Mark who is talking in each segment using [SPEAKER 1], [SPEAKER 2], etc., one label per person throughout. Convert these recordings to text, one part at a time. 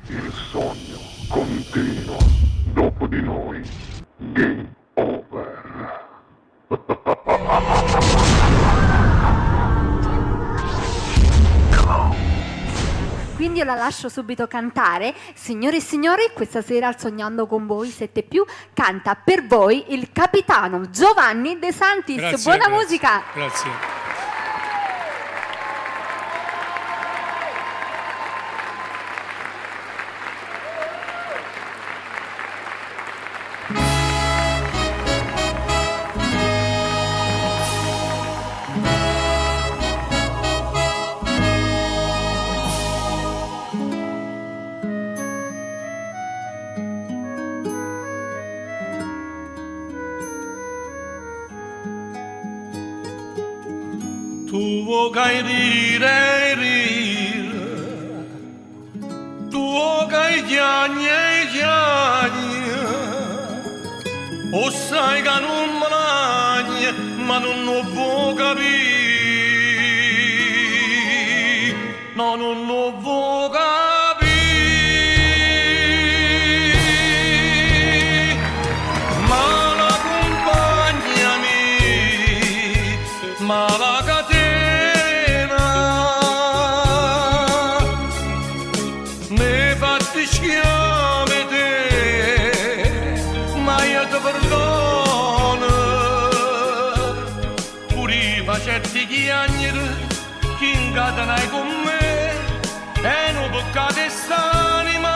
[SPEAKER 1] Il sogno continua. Dopo di noi, game over.
[SPEAKER 2] Quindi io la lascio subito cantare. Signore e signori, questa sera al Sognando con voi 7 più canta per voi il capitano Giovanni De Santis.
[SPEAKER 3] Grazie,
[SPEAKER 2] Buona
[SPEAKER 3] grazie,
[SPEAKER 2] musica.
[SPEAKER 3] Grazie.
[SPEAKER 4] Tu vuoi dire, tu vuoi chiagni, o sai che non me l'agni, ma non lo vuoi capire, no, non lo vuoi capire, ma l'accompagnami, ma la catena, ne fatti schiave te, ma io ti perdono, pure facetti chiagnere, chi incatenai con me, e non peccato è st'anima,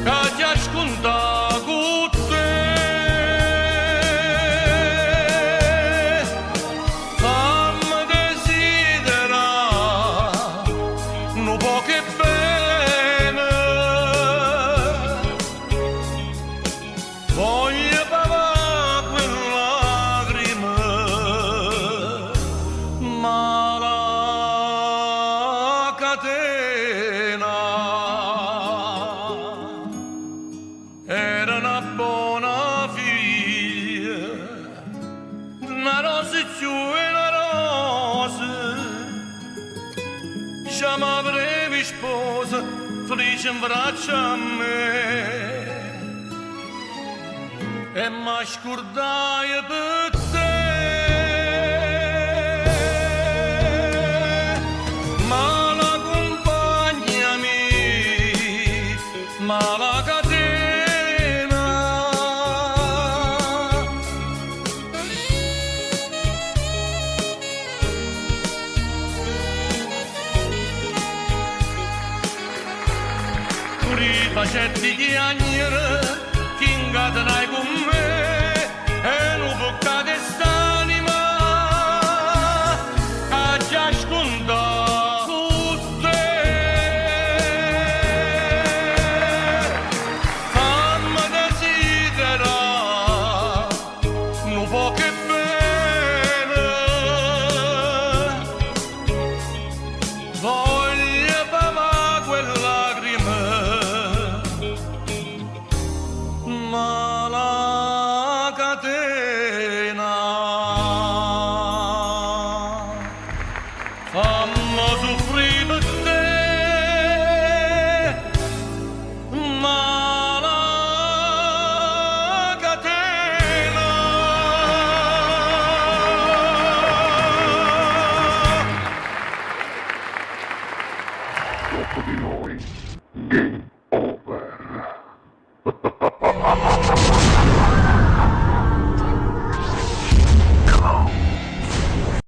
[SPEAKER 4] che ti ha scontato con te. Fammi desiderare, non può che bene, voglio pagare quelle lacrime, ma la catena era una buona figlia, una rosa più e una rosa, chiama brevi sposa, felice in braccio a me, e mi scordai per te, ma l'accompagnami, ma la catena, pure facetti chiagnere, chi incatenai con me, e non peccato è st'anima, che già scontato con te. Fammi desiderare, non può che bene, voglio pagare quelle lacrime, ma la catena fammi soffrire per te, ma la catena
[SPEAKER 1] Dopo di noi, game